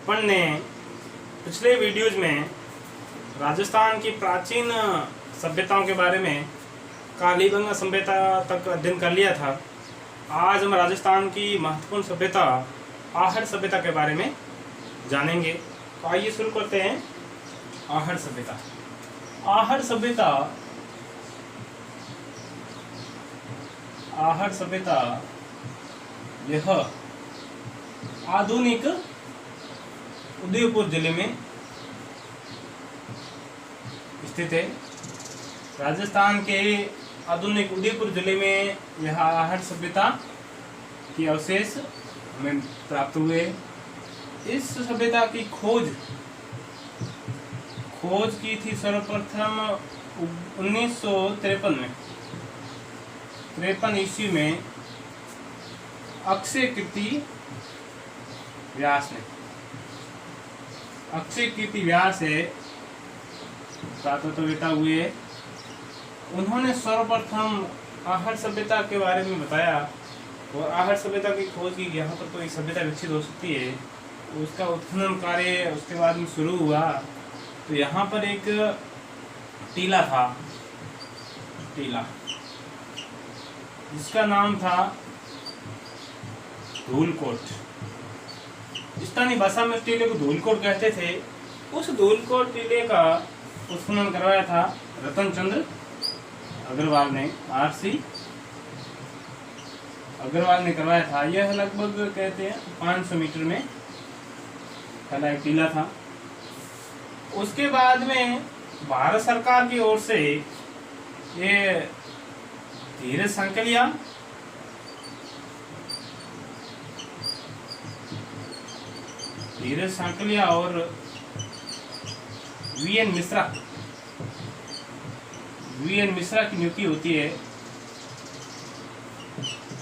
अपन ने पिछले वीडियोज में राजस्थान की प्राचीन सभ्यताओं के बारे में कालीबंगा सभ्यता तक अध्ययन कर लिया था। आज हम राजस्थान की महत्वपूर्ण सभ्यता आहड़ सभ्यता के बारे में जानेंगे। तो आइए शुरू करते हैं। आहड़ सभ्यता। आहड़ सभ्यता यह आधुनिक उदयपुर जिले में स्थित है। राजस्थान के आधुनिक उदयपुर जिले में यह आहड़ सभ्यता के अवशेष हमें प्राप्त हुए। इस सभ्यता की खोज की थी सर्वप्रथम 1953 में 53 ईस्वी में अक्षय कीर्ति व्यास ने। अक्षय कीर्ति व्यास है पुरातत्ववेत्ता हुए। उन्होंने सर्वप्रथम आहड़ सभ्यता के बारे में बताया और आहड़ सभ्यता की खोज की यहाँ पर कोई सभ्यता विकसित हो सकती है। उसका उत्खनन कार्य उसके बाद में शुरू हुआ। तो यहाँ पर एक टीला था, जिसका नाम था धूलकोट। स्थानीय भाषा में टीले को धूलकोट कहते थे। उस धूलकोट टीले का उत्खनन करवाया था रतन चंद्र अग्रवाल ने, RC अग्रवाल ने करवाया था। यह लगभग कहते हैं 500 मीटर में फैला एक टीला था। उसके बाद में भारत सरकार की ओर से ये धीरज सांकलिया और VN मिश्रा की नियुक्ति होती है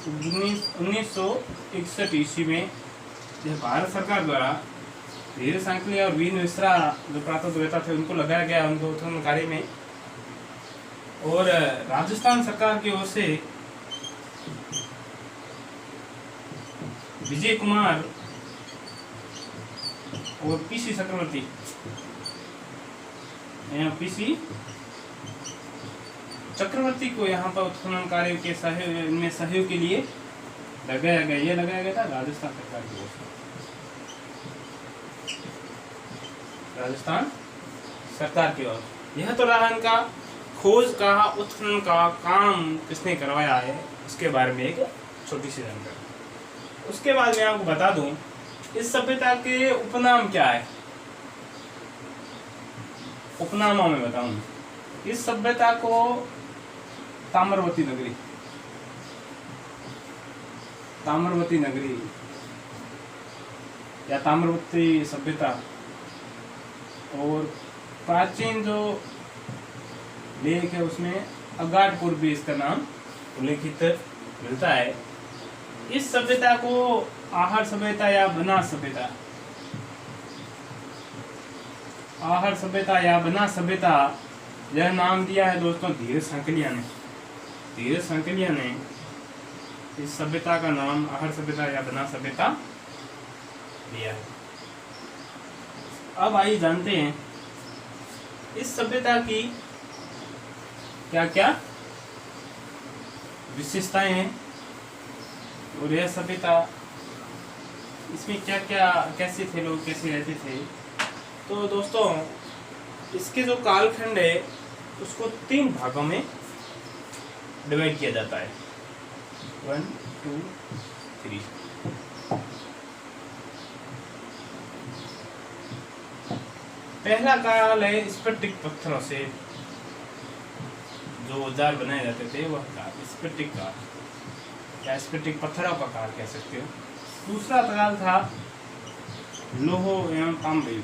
1961 ईस्वी में। यह भारत सरकार द्वारा धीरज सांकलिया और VN मिश्रा जो पुरातत्ववेत्ता थे उनको लगाया गया उनको उत्खनन कार्य में। और राजस्थान सरकार की ओर से विजय कुमार और PC चक्रवर्ती को यहाँ पर उत्खनन कार्य के सहयोग के लिए लगाया गया। ये लगाया गया था राजस्थान सरकार की ओर से। राजस्थान सरकार की ओर। यह तो रहा इनका खोज का उत्खनन का काम किसने करवाया है उसके बारे में एक छोटी सी जानकारी। उसके बाद मैं आपको बता दूं इस सभ्यता के उपनाम क्या है। उपनामों में बताऊं इस सभ्यता को ताम्रवती नगरी या ताम्रवती सभ्यता। और प्राचीन जो लेख है उसमें अगाडपुर भी इसका नाम उल्लेखित मिलता है। इस सभ्यता को आहड़ सभ्यता या बनास सभ्यता यह नाम दिया है दोस्तों धीरज सांकलिया ने इस सभ्यता का नाम आहड़ सभ्यता या बनास सभ्यता दिया है। अब आइए जानते हैं इस सभ्यता की क्या क्या विशेषताएं हैं और यह सभ्यता इसमें क्या क्या कैसे थे लोग कैसे रहते थे। तो दोस्तों इसके जो कालखंड है उसको 3 भागों में डिवाइड किया जाता है 1 2 3। पहला काल है स्फटिक पत्थरों से जो औजार बनाए जाते थे वह काल स्फटिक काल या स्फटिक पत्थरों का काल कह सकते हो। दूसरा काल था लोह एवं ताम्रयुग।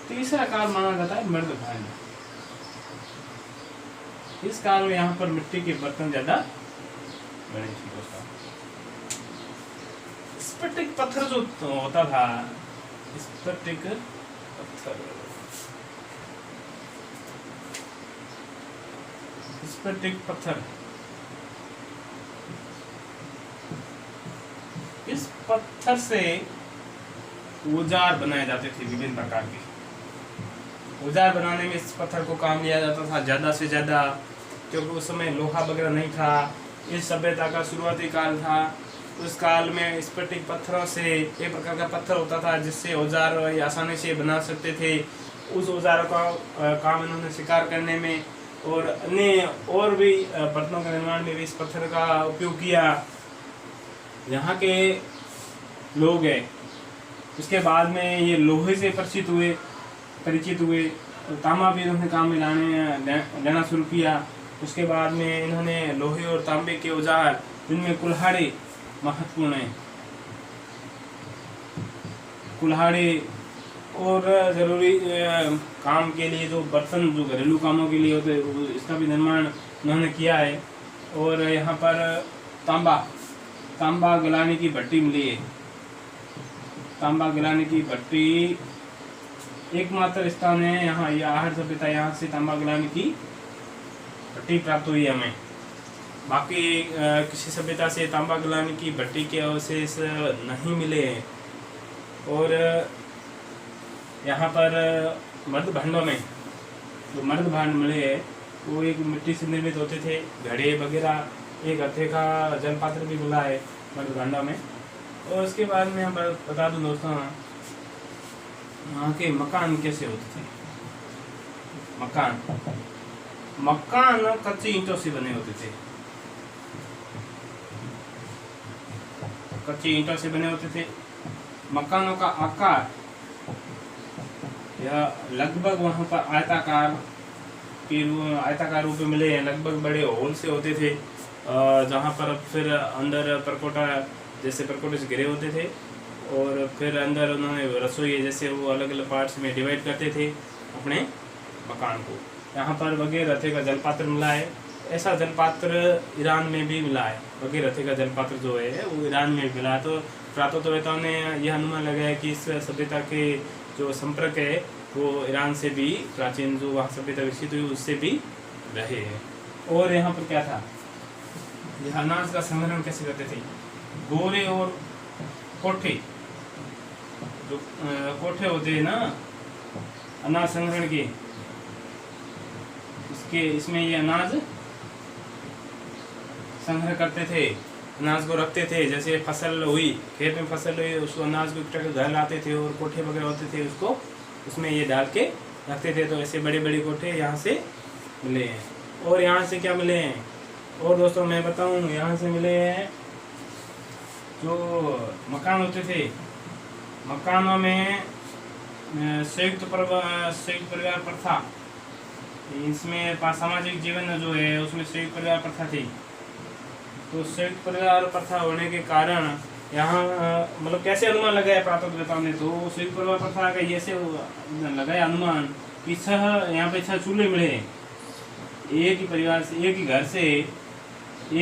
तीसरा काल माना जाता है मृदभांड। इस काल में यहाँ पर मिट्टी के बर्तन ज्यादा बने थे दोस्तों। स्फटिक पत्थर जो होता था स्फटिक पत्थर इस पत्थर से औजार बनाए जाते थे विभिन्न प्रकार के। औजार बनाने में इस पत्थर को काम लिया जाता था ज़्यादा से ज़्यादा, क्योंकि उस समय लोहा वगैरह नहीं था। इस सभ्यता का शुरुआती काल था। उस काल में स्फटिक पत्थरों से एक प्रकार का पत्थर होता था जिससे औजार आसानी से बना सकते थे। उस औजारों का काम इन्होंने शिकार करने में और अन्य और भी बर्तनों के निर्माण में भी इस पत्थर का उपयोग किया। यहाँ के लोग हैं उसके बाद में ये लोहे से परिचित हुए। तांबा भी इन्होंने काम में लेना शुरू किया। उसके बाद में इन्होंने लोहे और तांबे के औजार जिनमें कुल्हाड़ी महत्वपूर्ण है। कुल्हाड़ी और ज़रूरी काम के लिए जो बर्तन जो घरेलू कामों के लिए होते इसका भी निर्माण उन्होंने किया है। और यहाँ पर तांबा गलाने की भट्टी मिली है। तांबा गलाने की भट्टी एकमात्र स्थान है यहाँ, यह आहर सभ्यता, यहाँ से तांबा गलाने की भट्टी प्राप्त हुई है हमें। बाकी किसी सभ्यता से तांबा गलाने की भट्टी के अवशेष नहीं मिले हैं। और यहाँ पर मर्द भांडों में जो मर्द भांड मिले हैं वो एक मिट्टी से निर्मित होते थे, घड़े वगैरह। एक हत्थे का जलपात्र भी मिला है मर्द भांडों में। और उसके बाद में मैं बता दूं दोस्तों, वहाँ के मकान कैसे होते थे। मकान कच्ची ईंटों से बने होते थे। कच्ची ईंटों से बने होते थे। मकानों का आकार यह लगभग वहाँ पर आयताकार रूप में मिले हैं। लगभग बड़े हॉल से होते थे जहाँ पर फिर अंदर परकोटे से घिरे होते थे। और फिर अंदर उन्होंने रसोई जैसे वो अलग अलग पार्ट्स में डिवाइड करते थे अपने मकान को। यहाँ पर बगैर रथे का जलपात्र मिला है। ऐसा जलपात्र ईरान में भी मिला है। बगैर रथे का जलपात्र जो है वो ईरान में भी मिला है। तो पुरातत्ववेताओं ने यह अनुमान लगाया कि इस सभ्यता के जो संपर्क है वो ईरान से भी, प्राचीन जो वहाँ सभ्यता विकसित हुई उससे भी रहे हैं। और यहाँ पर क्या था, यह अनाज का संग्रहण कैसे करते थे। गोरे और कोठे, जो कोठे होते हैं ना अनाज संग्रहण के, इसमें ये अनाज संग्रह करते थे, अनाज को रखते थे। जैसे फसल हुई, खेत में फसल हुई, उसको अनाज को इकट्ठा कर घर लाते थे और कोठे वगैरह होते थे, उसको उसमें ये डाल के रखते थे। तो ऐसे बड़े बड़े कोठे यहाँ से मिले हैं। और यहाँ से क्या मिले हैं और दोस्तों मैं बताऊँ, यहाँ से मिले हैं जो मकान होते थे। मकानों में संयुक्त परिवार प्रथा, इसमें सामाजिक जीवन जो है उसमें संयुक्त परिवार प्रथा थी। तो संयुक्त परिवार प्रथा होने के कारण यहाँ मतलब कैसे अनुमान लगाया पुरातत्ववेताओं ने, तो संयुक्त परिवार प्रथा का ये से लगाया अनुमान कि यहाँ पे 6 चूल्हे मिले हैं। एक ही परिवार से, एक ही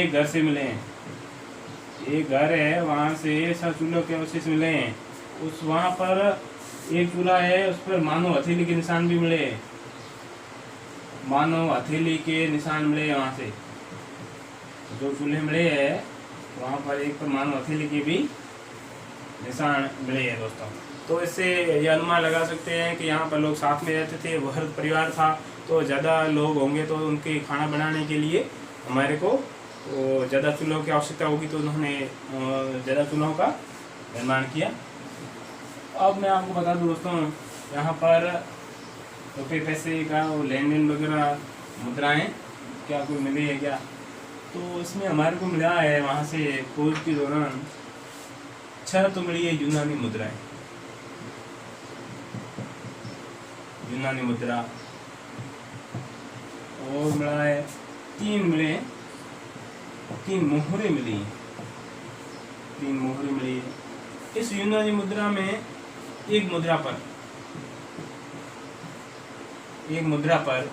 घर से मिले हैं। एक घर है वहाँ से 6 चूल्हों के अवशेष मिले हैं। उस वहाँ पर एक चूल्हा है, उस पर मानव हथेली के निशान भी मिले हैं। मानव हथेली के निशान मिले हैं वहाँ से। जो चूल्हे मिले हैं वहाँ पर एक पर मानव हथेली के भी निशान मिले हैं दोस्तों। तो इससे यह अनुमान लगा सकते हैं कि यहाँ पर लोग साथ में रहते थे, वह परिवार था। तो ज़्यादा लोग होंगे तो उनके खाना बनाने के लिए हमारे को ज़्यादा चूल्हों की आवश्यकता होगी, तो उन्होंने ज़्यादा चूल्हों का निर्माण किया। अब मैं आपको बता दूं दोस्तों, यहाँ पर रुपये पैसे का वो लेन देन वगैरह मुद्राएं क्या कोई मिली है क्या, तो इसमें हमारे को मिला है वहाँ से खोज के दौरान 6 तो मिली है यूनानी मुद्राएं। यूनानी मुद्रा और मिला है 3 मिले, 3 मोहरें मिली हैं। 3 मोहरें मिली है। इस यूनानी मुद्रा में एक मुद्रा पर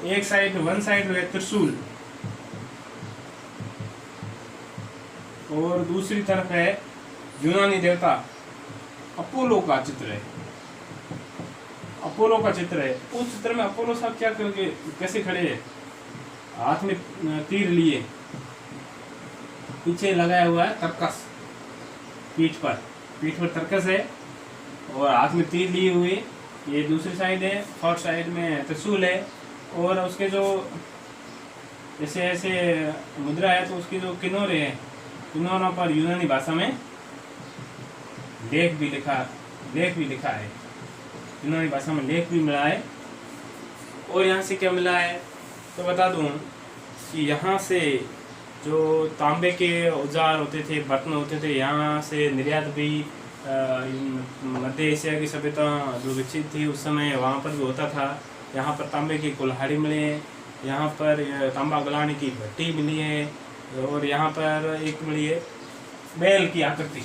एक साइड वन साइड है त्रिशूल और दूसरी तरफ है यूनानी देवता अपोलो का चित्र है। अपोलो का चित्र है। उस चित्र में अपोलो साहब क्या करके कैसे खड़े हैं, हाथ में तीर लिए, पीछे लगाया हुआ है तरकस। पीठ पर तरकस है और हाथ में तीर लिए हुए, ये दूसरी साइड है, फर्स्ट साइड में त्रिशूल है, और उसके जो जैसे ऐसे मुद्रा है तो उसके जो किनारे हैं, किनारों पर यूनानी भाषा में लेख भी लिखा है, यूनानी भाषा में लेख भी मिला है। और यहाँ से क्या मिला है तो बता दूं कि यहाँ से जो तांबे के औजार होते थे, बर्तन होते थे, यहाँ से निर्यात भी मध्य एशिया की सभ्यता जो विकसित थी उस समय वहाँ पर भी होता था। यहाँ पर तांबे की कुल्हाड़ी मिले हैं, यहाँ पर तांबा गलाने की भट्टी मिली है, और यहाँ पर एक मिली है बैल की आकृति,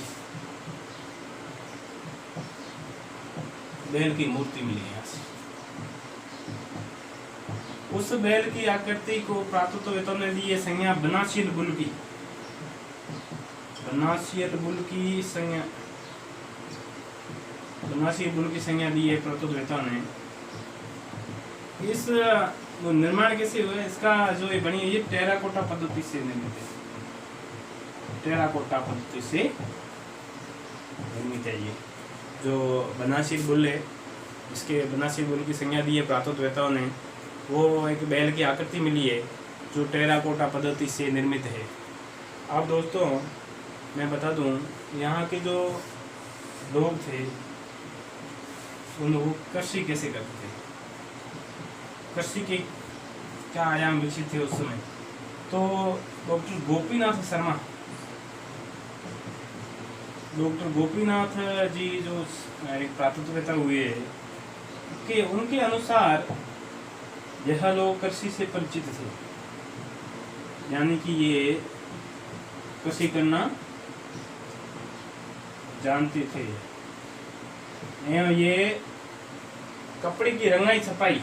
बैल की मूर्ति मिली है। यहाँ से उस बैल की आकृति को पुरातत्ववेत्ताओं ने दी है संज्ञा बनाशील बुल की, बनाशील बुल की संज्ञा दी है पुरातत्ववेत्ताओं ने। इस निर्माण कैसे हुआ है, इसका जो ये बनी है ये टेराकोटा पद्धति से निर्मित है, टेराकोटा पद्धति से निर्मित है। ये जो बनाशील बुल है, इसके बनाशील बुल की संज्ञा दी है पुरातत्ववेत्ताओं ने, वो एक बैल की आकृति मिली है जो टेराकोटा पद्धति से निर्मित है। अब दोस्तों मैं बता दूं, यहाँ के जो लोग थे उन लोग कृषि कैसे करते थे, कृषि के क्या आयाम विकसित थे उस समय। तो डॉक्टर गोपीनाथ जी जो एक पुरातत्ववेत्ता हुए कि उनके अनुसार यह लोग कृषि से परिचित थे, यानी कि ये कृषि करना जानते थे। ये कपड़े की रंगाई छपाई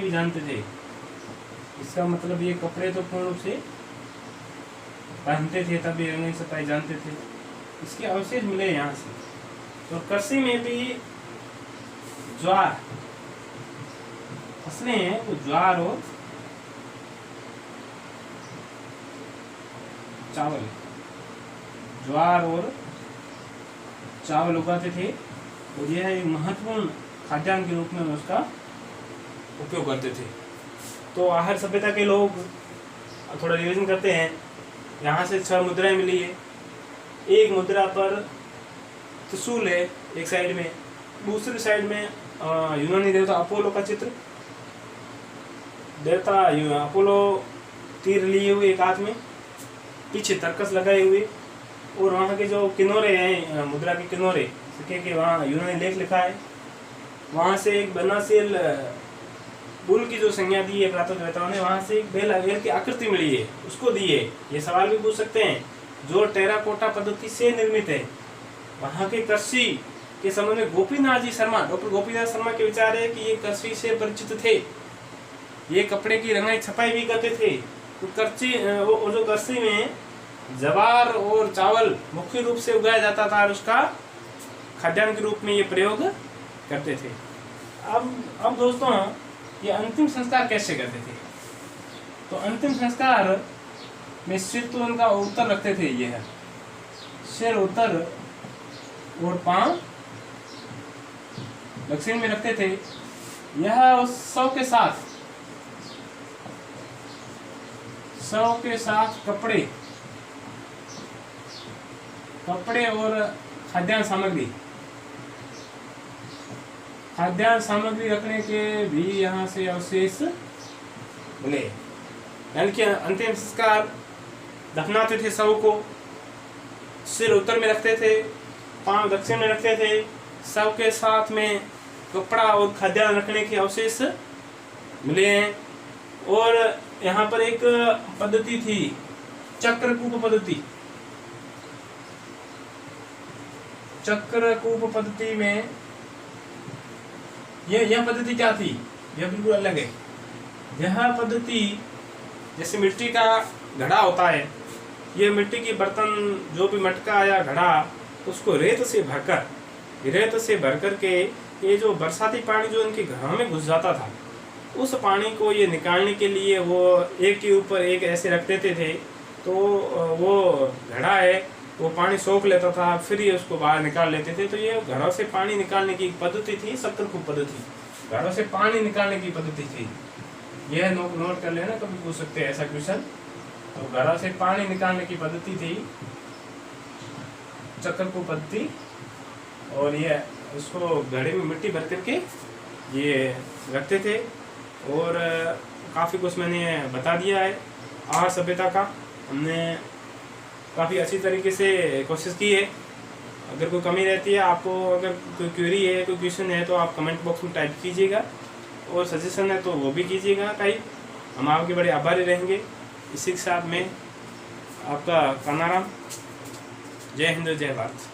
भी जानते थे। इसका मतलब ये कपड़े तो पूर्ण रूप से पहनते थे, तभी रंगाई छपाई जानते थे। इसके अवशेष मिले यहाँ से। तो कृषि में भी ज्वार फसलें हैं, वो ज्वार और चावल उगाते थे, और यह एक महत्वपूर्ण खाद्यान्न के रूप में उसका उपयोग करते थे। तो आहार सभ्यता के लोग थोड़ा रिवीजन करते हैं। यहाँ से 6 मुद्राएं मिली है। एक मुद्रा पर त्रिशूल है एक साइड में, दूसरी साइड में यूनानी देवता अपोलो का चित्र, देवता अपोलो तीर लिए हुए एक हाथ में, पीछे तरकस लगाए हुए, और वहाँ के जो किनारे हैं मुद्रा के किनारे के वहाँ यूनानी लेख लिखा है। वहाँ से एक बनाशील बुल की जो संज्ञा दी है पुरातत्ववेत्ताओं ने, वहाँ से एक बैल की आकृति मिली है, उसको दी है। ये सवाल भी पूछ सकते हैं, जो टेराकोटा पद्धति से निर्मित है। वहाँ के कृषि के संबंध में डॉक्टर गोपीनाथ शर्मा के विचार है कि ये कृषि से परिचित थे, ये कपड़े की रंगाई छपाई भी करते थे। तो कृषि में ज्वार और चावल मुख्य रूप से उगाया जाता था, और उसका खाद्यान्न के रूप में ये प्रयोग करते थे। अब दोस्तों ये अंतिम संस्कार कैसे करते थे? तो अंतिम संस्कार में सिर तो उनका उत्तर रखते थे, ये है सिर उत्तर और पांव दक्षिण में रखते थे। यह शव के साथ कपड़े और खाद्यान्न सामग्री रखने के भी यहाँ से अवशेष मिले। यानी कि अंतिम संस्कार दफनाते थे शव को, सिर उत्तर में रखते थे, पांव दक्षिण में रखते थे, शव के साथ में कपड़ा और खाद्यान्न रखने के अवशेष मिले हैं। और यहाँ पर एक पद्धति थी, चक्रकूप पद्धति में यह पद्धति क्या थी? यह बिल्कुल अलग है। यह पद्धति जैसे मिट्टी का घड़ा होता है, यह मिट्टी की बर्तन जो भी मटका या घड़ा, उसको रेत से भरकर के ये जो बरसाती पानी जो इनके घरों में घुस जाता था, उस पानी को ये निकालने के लिए वो एक के ऊपर एक ऐसे रख देते थे तो वो घड़ा है वो पानी सोख लेता था, फिर ये उसको बाहर निकाल लेते थे। तो ये घड़ों से पानी निकालने की एक पद्धति थी, शक्करकूप पद्धति, घड़ों से पानी निकालने की पद्धति थी। यह नोट कर लेना, कभी पूछ सकते हैं ऐसा क्वेश्चन। तो घड़ों से पानी निकालने की पद्धति थी शक्करकूप पद्धति। और ये उसको घड़े में मिट्टी भर करके ये रखते थे। और काफ़ी कुछ मैंने बता दिया है आहार सभ्यता का, हमने काफ़ी अच्छी तरीके से कोशिश की है। अगर कोई कमी रहती है आपको, अगर कोई क्वेरी है, कोई क्वेश्चन है, तो आप कमेंट बॉक्स में टाइप कीजिएगा, और सजेशन है तो वो भी कीजिएगा टाइप। हम आपके बड़े आभारी रहेंगे। इसी के साथ में आपका कानाराम। जय हिंद, जय भारत।